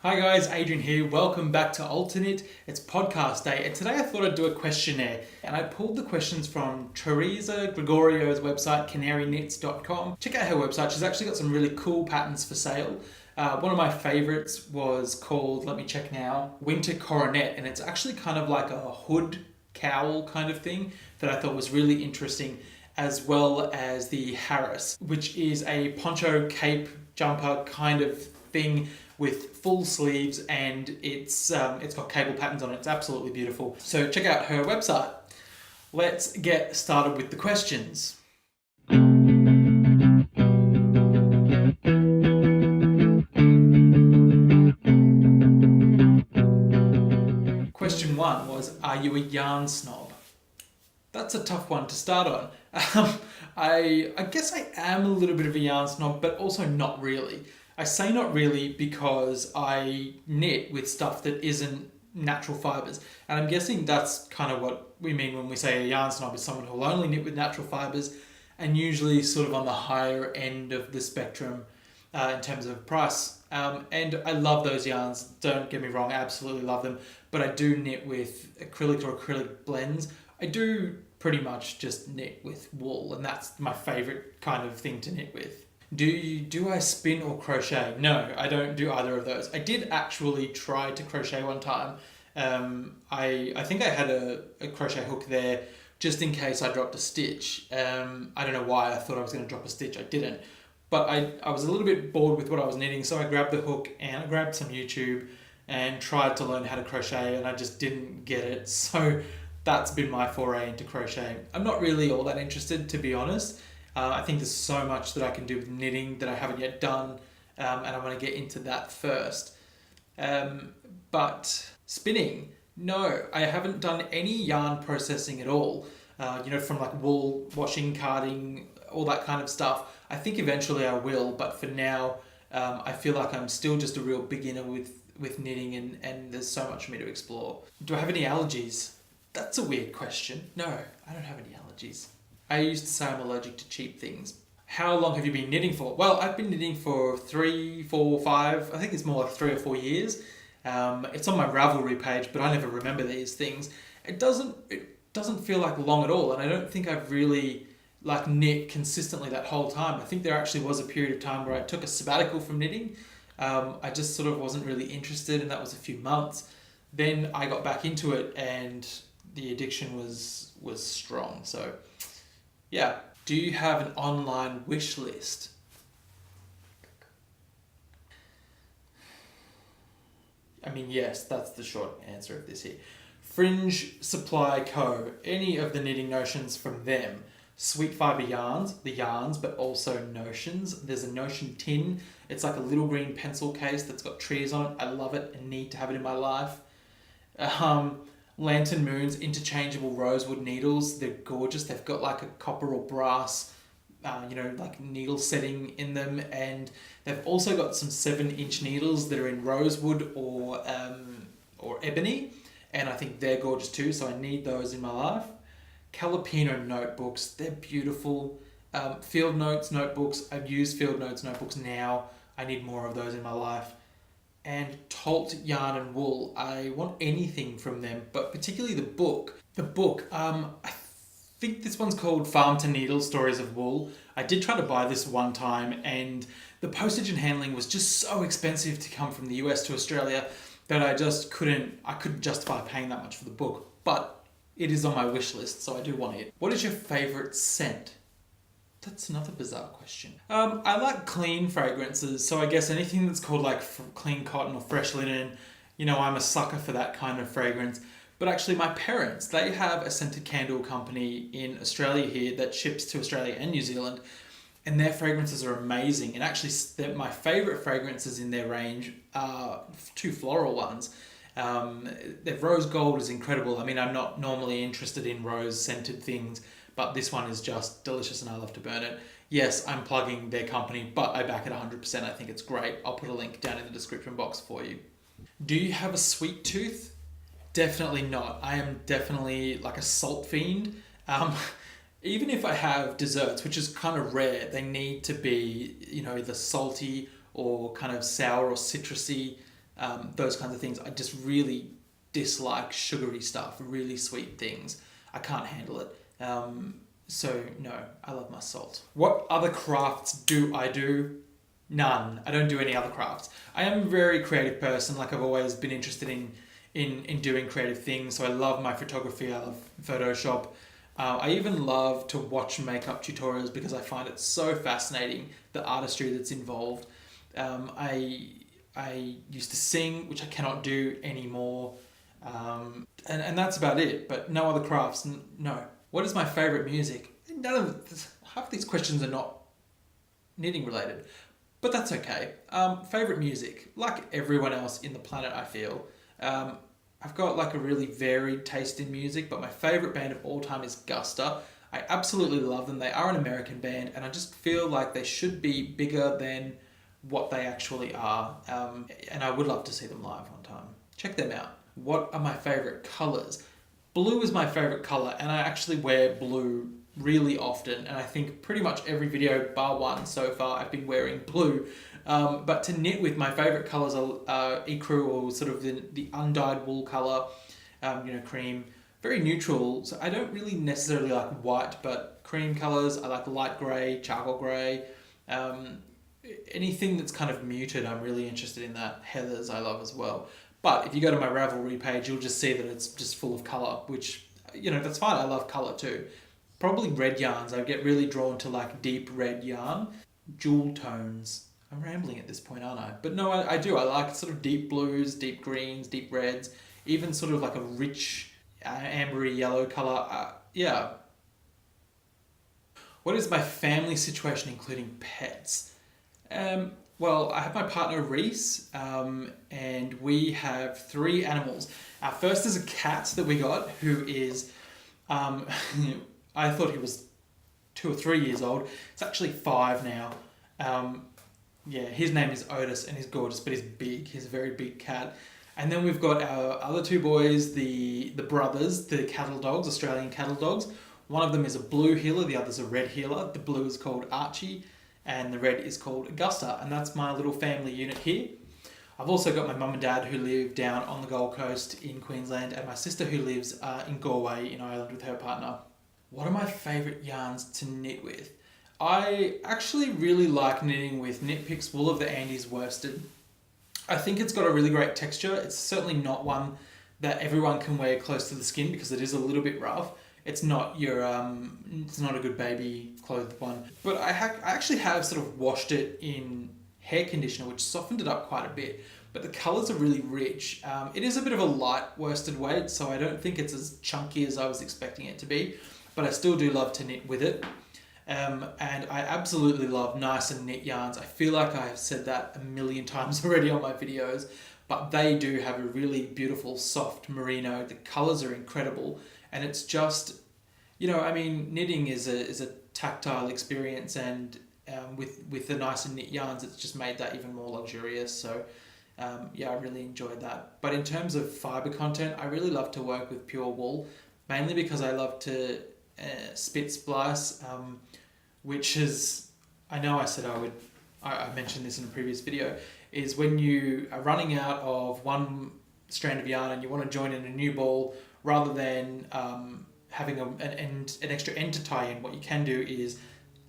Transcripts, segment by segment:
Hi guys, Adrian here. Welcome back to Alternate. It's podcast day, and today I thought I'd do a questionnaire. And I pulled the questions from Teresa Gregorio's website, CanaryKnits.com. Check out her website. She's actually got some really cool patterns for sale. One of my favorites was called, let me check now, Winter Coronet, and it's actually kind of like a hood cowl kind of thing that I thought was really interesting, as well as the Harris, which is a poncho cape jumper kind of thing with full sleeves, and it's got cable patterns on it. It's absolutely beautiful. So check out her website. Let's get started with the questions. Question 1 was, are you a yarn snob? That's a tough one to start on. I guess I am a little bit of a yarn snob, but also not really. I say not really because I knit with stuff that isn't natural fibres. And I'm guessing that's kind of what we mean when we say a yarn snob is someone who will only knit with natural fibres, and usually sort of on the higher end of the spectrum in terms of price. And I love those yarns, don't get me wrong, I absolutely love them. But I do knit with acrylic or acrylic blends. I do pretty much just knit with wool, and that's my favourite kind of thing to knit with. Do I spin or crochet? No, I don't do either of those. I did actually try to crochet one time. I think I had a crochet hook there just in case I dropped a stitch. I don't know why I thought I was going to drop a stitch. I didn't. But I was a little bit bored with what I was knitting, so I grabbed the hook and I grabbed some YouTube and tried to learn how to crochet, and I just didn't get it. So that's been my foray into crochet. I'm not really all that interested, to be honest. I think there's so much that I can do with knitting that I haven't yet done, and I want to get into that first. But spinning, no, I haven't done any yarn processing at all. From like wool, washing, carding, all that kind of stuff. I think eventually I will, but for now, I feel like I'm still just a real beginner with knitting, and there's so much for me to explore. Do I have any allergies? That's a weird question. No, I don't have any allergies. I used to say I'm allergic to cheap things. How long have you been knitting for? Well, I've been knitting for 3, 4, 5, I think it's more like 3 or 4 years. It's on my Ravelry page, but I never remember these things. It doesn't feel like long at all, and I don't think I've really knit consistently that whole time. I think there actually was a period of time where I took a sabbatical from knitting. I just sort of wasn't really interested, and that was a few months. Then I got back into it, and the addiction was strong. So yeah. Do you have an online wish list? I mean, yes, that's the short answer of this here. Fringe Supply Co. Any of the knitting notions from them. Sweet fibre yarns, the yarns, but also notions. There's a notion tin. It's like a little green pencil case that's got trees on it. I love it and need to have it in my life. Lantern Moons, interchangeable rosewood needles. They're gorgeous. They've got like a copper or brass, needle setting in them. And they've also got some 7-inch needles that are in rosewood or ebony. And I think they're gorgeous too. So I need those in my life. Calepino notebooks. They're beautiful. Field Notes notebooks. I've used Field Notes notebooks now. I need more of those in my life. And Tolt yarn and wool. I want anything from them, but particularly the book. I think this one's called Farm to Needle Stories of Wool. I did try to buy this one time, and the postage and handling was just so expensive to come from the US to Australia that I couldn't justify paying that much for the book. But it is on my wish list, so I do want it. What is your favourite scent? That's another bizarre question. I like clean fragrances, so I guess anything that's called like clean cotton or fresh linen, I'm a sucker for that kind of fragrance. But actually my parents, they have a scented candle company in Australia here that ships to Australia and New Zealand, and their fragrances are amazing. And actually my favourite fragrances in their range are 2 floral ones. Their rose gold is incredible. I mean, I'm not normally interested in rose scented things, but this one is just delicious and I love to burn it. Yes, I'm plugging their company, but I back it 100%. I think it's great. I'll put a link down in the description box for you. Do you have a sweet tooth? Definitely not. I am definitely like a salt fiend. Even if I have desserts, which is kind of rare, they need to be, either salty or kind of sour or citrusy. those kinds of things. I just really dislike sugary stuff, really sweet things. I can't handle it. So no, I love my salt. What other crafts do I do? None. I don't do any other crafts. I am a very creative person. Like, I've always been interested in doing creative things. So I love my photography. I love Photoshop. I even love to watch makeup tutorials because I find it so fascinating, the artistry that's involved. I used to sing, which I cannot do anymore. And that's about it, but no other crafts, no. What is my favourite music? Half of these questions are not knitting related, but that's okay. Favourite music, like everyone else in the planet, I feel. I've got like a really varied taste in music, but my favourite band of all time is Guster. I absolutely love them. They are an American band, and I just feel like they should be bigger than what they actually are. And I would love to see them live one time. Check them out. What are my favourite colours? Blue is my favourite colour, and I actually wear blue really often, and I think pretty much every video bar one so far I've been wearing blue. But to knit with, my favourite colours are ecru, or sort of the undyed wool colour, cream. Very neutral, so I don't really necessarily like white, but cream colours. I like light grey, charcoal grey. Anything that's kind of muted, I'm really interested in that. Heathers I love as well. But if you go to my Ravelry page, you'll just see that it's just full of colour, which, that's fine. I love colour too. Probably red yarns. I get really drawn to like deep red yarn. Jewel tones. I'm rambling at this point, aren't I? But no, I do. I like sort of deep blues, deep greens, deep reds, even sort of like a rich ambery yellow colour. Yeah. What is my family situation, including pets? Well, I have my partner Reese, and we have 3 animals. Our first is a cat that we got, who is, I thought he was 2 or 3 years old. It's actually 5 now. His name is Otis, and he's gorgeous, but he's big. He's a very big cat. And then we've got our other 2 boys, the brothers, the cattle dogs, Australian cattle dogs. One of them is a blue heeler, the other's a red heeler. The blue is called Archie, and the red is called Guster, and that's my little family unit here. I've also got my mum and dad who live down on the Gold Coast in Queensland, and my sister who lives in Galway in Ireland with her partner. What are my favourite yarns to knit with? I actually really like knitting with Knit Picks Wool of the Andes worsted. I think it's got a really great texture. It's certainly not one that everyone can wear close to the skin because it is a little bit rough. It's not your, it's not a good baby clothed one. But I actually have sort of washed it in hair conditioner, which softened it up quite a bit. But the colours are really rich. It is a bit of a light worsted weight, so I don't think it's as chunky as I was expecting it to be. But I still do love to knit with it. And I absolutely love nice and knit yarns. I feel like I have said that a million times already on my videos. But they do have a really beautiful soft merino. The colours are incredible. And it's just, knitting is a tactile experience, and with the nice and knit yarns, it's just made that even more luxurious. So, I really enjoyed that. But in terms of fibre content, I really love to work with pure wool, mainly because I love to spit splice, which is, I know I said I mentioned this in a previous video, is when you are running out of one strand of yarn and you want to join in a new ball, rather than having an extra end to tie in, what you can do is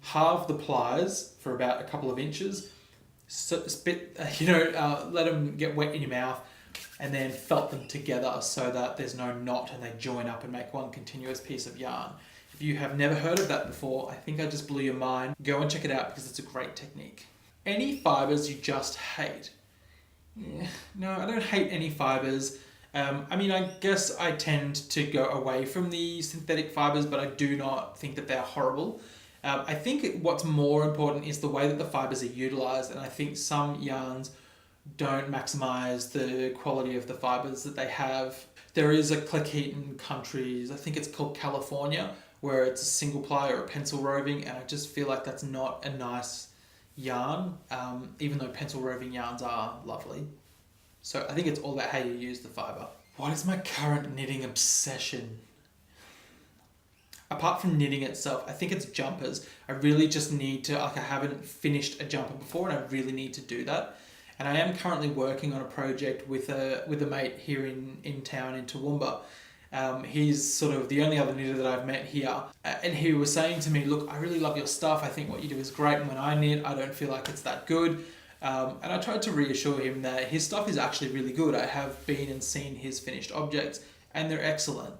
halve the pliers for about a couple of inches, let them get wet in your mouth, and then felt them together so that there's no knot and they join up and make one continuous piece of yarn. If you have never heard of that before, I think I just blew your mind. Go and check it out because it's a great technique. Any fibres you just hate? No, I don't hate any fibres. I guess I tend to go away from the synthetic fibres, but I do not think that they're horrible. I think what's more important is the way that the fibres are utilised, and I think some yarns don't maximise the quality of the fibres that they have. There is a Cleckheaton countries, I think it's called California, where it's a single ply or a pencil roving, and I just feel like that's not a nice yarn, even though pencil roving yarns are lovely. So I think it's all about how you use the fibre. What is my current knitting obsession? Apart from knitting itself, I think it's jumpers. I really just need to, I haven't finished a jumper before, and I really need to do that. And I am currently working on a project with a mate here in town in Toowoomba. He's sort of the only other knitter that I've met here. And he was saying to me, look, I really love your stuff. I think what you do is great. And when I knit, I don't feel like it's that good. And I tried to reassure him that his stuff is actually really good. I have been and seen his finished objects and they're excellent.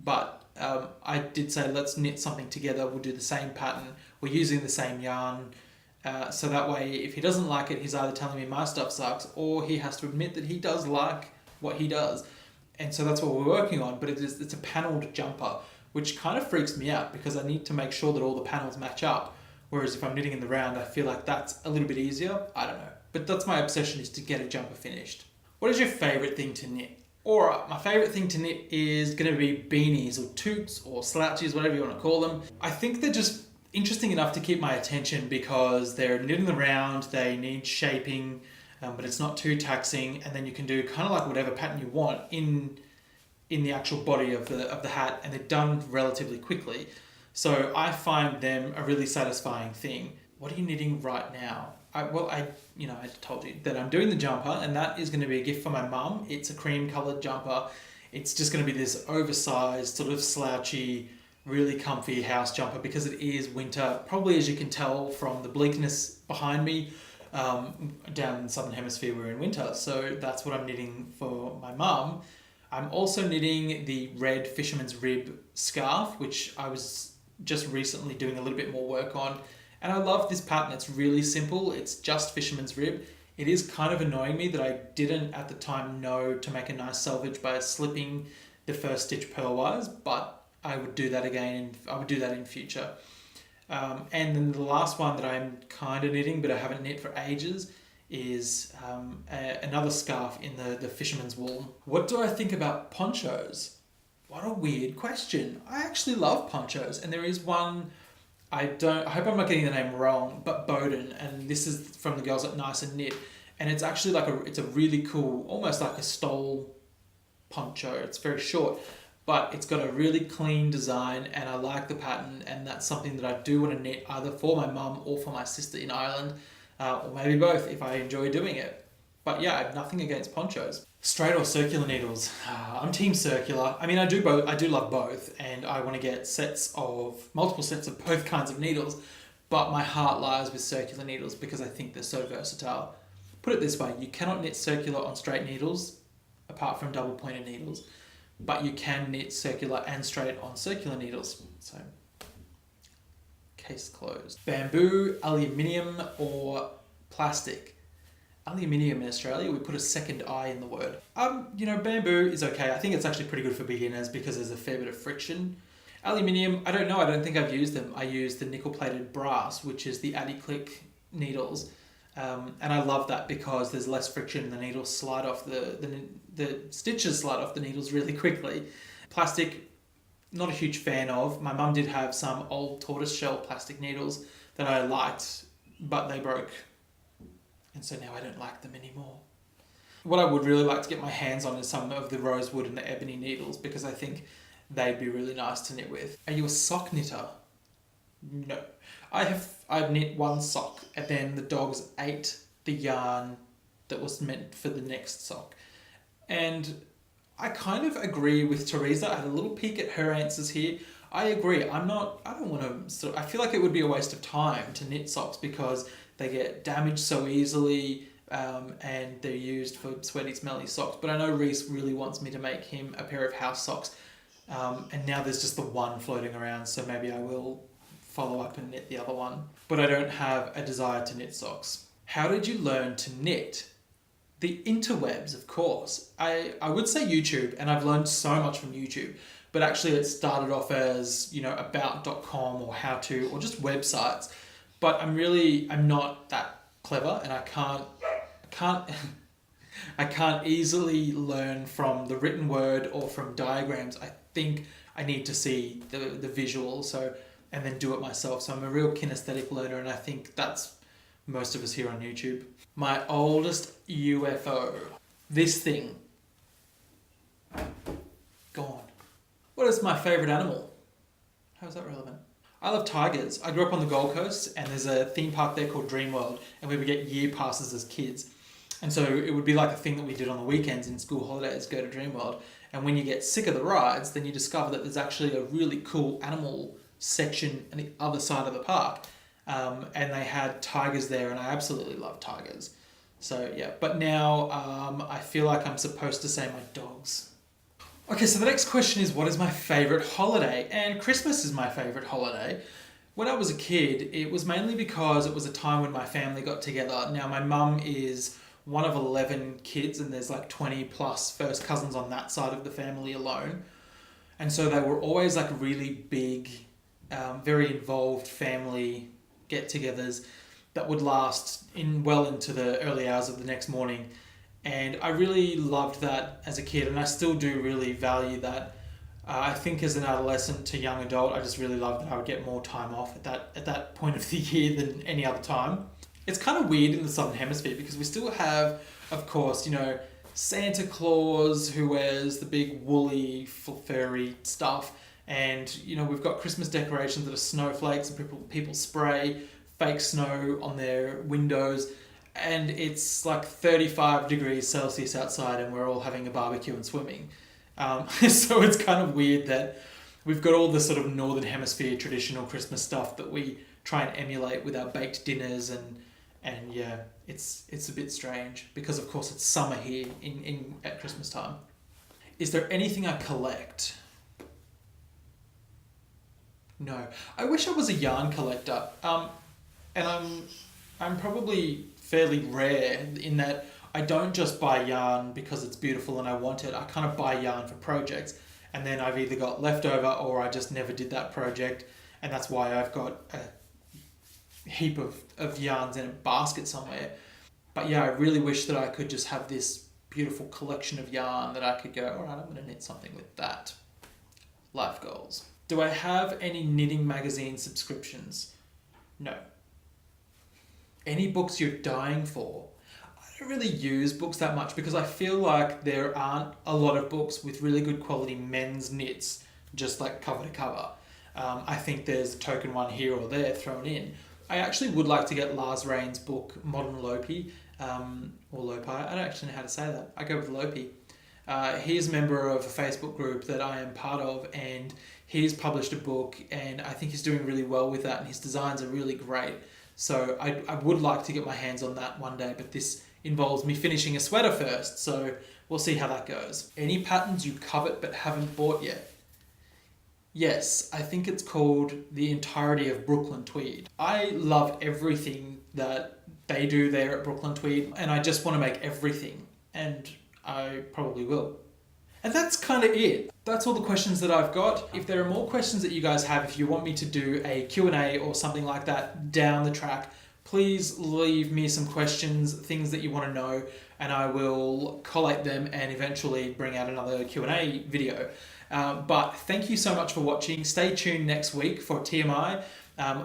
But I did say, let's knit something together. We'll do the same pattern. We're using the same yarn. So that way, if he doesn't like it, he's either telling me my stuff sucks or he has to admit that he does like what he does. And so that's what we're working on. But it's a panelled jumper, which kind of freaks me out because I need to make sure that all the panels match up. Whereas if I'm knitting in the round, I feel like that's a little bit easier. I don't know. But that's my obsession, is to get a jumper finished. What is your favourite thing to knit? Alright, my favourite thing to knit is going to be beanies or toots or slouchies, whatever you want to call them. I think they're just interesting enough to keep my attention because they're knit in the round, they need shaping, but it's not too taxing, and then you can do kind of like whatever pattern you want in the actual body of the hat, and they're done relatively quickly. So I find them a really satisfying thing. What are you knitting right now? I told you that I'm doing the jumper, and that is going to be a gift for my mum. It's a cream coloured jumper. It's just going to be this oversized, sort of slouchy, really comfy house jumper because it is winter. Probably, as you can tell from the bleakness behind me, down in the Southern Hemisphere we're in winter. So that's what I'm knitting for my mum. I'm also knitting the red fisherman's rib scarf, which I was just recently doing a little bit more work on. And I love this pattern. It's really simple. It's just fisherman's rib. It is kind of annoying me that I didn't at the time know to make a nice selvage by slipping the first stitch purlwise, but I would do that again, and I would do that in future. And then the last one that I'm kind of knitting, but I haven't knit for ages, is another scarf in the fisherman's wool. What do I think about ponchos? What a weird question. I actually love ponchos, and there is one, I hope I'm not getting the name wrong, but Bowden, and this is from the girls at Nice and Knit, and it's actually it's a really cool, almost like a stole poncho. It's very short, but it's got a really clean design, and I like the pattern, and that's something that I do want to knit either for my mum or for my sister in Ireland, or maybe both if I enjoy doing it. But yeah, I have nothing against ponchos. Straight or circular needles? I'm team circular. I mean, I do both. I do love both, and I want to get multiple sets of both kinds of needles, but my heart lies with circular needles because I think they're so versatile. Put it this way, you cannot knit circular on straight needles, apart from double pointed needles, but you can knit circular and straight on circular needles. So, case closed. Bamboo, aluminium, or plastic? Aluminium in Australia, we put a second I in the word. Bamboo is okay. I think it's actually pretty good for beginners because there's a fair bit of friction. Aluminium, I don't know. I don't think I've used them. I use the nickel-plated brass, which is the Addi-Click needles. And I love that because there's less friction. The needles slide off, the stitches slide off the needles really quickly. Plastic, not a huge fan of. My mum did have some old tortoiseshell plastic needles that I liked, but they broke. And so now I don't like them anymore. What I would really like to get my hands on is some of the rosewood and the ebony needles because I think they'd be really nice to knit with. Are you a sock knitter? No. I've knit one sock, and then the dogs ate the yarn that was meant for the next sock. And I kind of agree with Teresa. I had a little peek at her answers here. I agree. I feel like it would be a waste of time to knit socks because they get damaged so easily, and they're used for sweaty, smelly socks. But I know Reese really wants me to make him a pair of house socks, and now there's just the one floating around, so maybe I will follow up and knit the other one. But I don't have a desire to knit socks. How did you learn to knit? The interwebs, of course. I would say YouTube, and I've learned so much from YouTube. But actually it started off as, about.com or how to, or just websites. But I'm not that clever, and I can't easily learn from the written word or from diagrams. I think I need to see the visual, and then do it myself. So I'm a real kinesthetic learner, and I think that's most of us here on YouTube. My oldest UFO. This thing. Gone. What is my favourite animal? How is that relevant? I love tigers. I grew up on the Gold Coast, and there's a theme park there called Dreamworld, and we would get year passes as kids. And so it would be like a thing that we did on the weekends in school holidays, go to Dreamworld. And when you get sick of the rides, then you discover that there's actually a really cool animal section on the other side of the park. And they had tigers there, and I absolutely love tigers. So yeah, but now I feel like I'm supposed to say my dogs. Okay, so the next question is, what is my favourite holiday? And Christmas is my favourite holiday. When I was a kid, it was mainly because it was a time when my family got together. Now, my mum is one of 11 kids, and there's like 20 plus first cousins on that side of the family alone. And so they were always like really big, very involved family get-togethers that would last well into the early hours of the next morning. And I really loved that as a kid, and I still do really value that. I think as an adolescent to young adult, I just really loved that I would get more time off at that point of the year than any other time. It's kind of weird in the Southern Hemisphere because we still have, of course, Santa Claus who wears the big woolly, furry stuff, and we've got Christmas decorations that are snowflakes, and people spray fake snow on their windows, and it's like 35 degrees Celsius outside, and we're all having a barbecue and swimming. So it's kind of weird that we've got all this sort of Northern Hemisphere traditional Christmas stuff that we try and emulate with our baked dinners, and yeah, it's a bit strange because of course it's summer here at Christmas time. Is there anything I collect? No. I wish I was a yarn collector. And I'm probably fairly rare in that I don't just buy yarn because it's beautiful and I want it. I kind of buy yarn for projects, and then I've either got leftover or I just never did that project, and that's why I've got a heap of yarns in a basket somewhere. But yeah, I really wish that I could just have this beautiful collection of yarn that I could go, all right, I'm going to knit something with that. Life goals. Do I have any knitting magazine subscriptions? No. Any books you're dying for? I don't really use books that much because I feel like there aren't a lot of books with really good quality men's knits, just like cover to cover. I think there's a token one here or there thrown in. I actually would like to get Lars Rain's book, Modern Lopi, or Lopi. I don't actually know how to say that. I go with Lopi. He's a member of a Facebook group that I am part of, and he's published a book, and I think he's doing really well with that, and his designs are really great. So I would like to get my hands on that one day, but this involves me finishing a sweater first, so we'll see how that goes. Any patterns you covet but haven't bought yet? Yes, I think it's called The Entirety of Brooklyn Tweed. I love everything that they do there at Brooklyn Tweed, and I just want to make everything, and I probably will. And that's kind of it. That's all the questions that I've got. If there are more questions that you guys have, if you want me to do a Q&A or something like that down the track, please leave me some questions, things that you want to know, and I will collate them and eventually bring out another Q&A video. But thank you so much for watching. Stay tuned next week for TMI.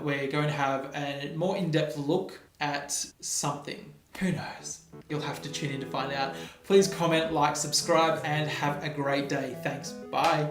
We're going to have a more in-depth look at something. Who knows? You'll have to tune in to find out. Please comment, like, subscribe, and have a great day. Thanks. Bye.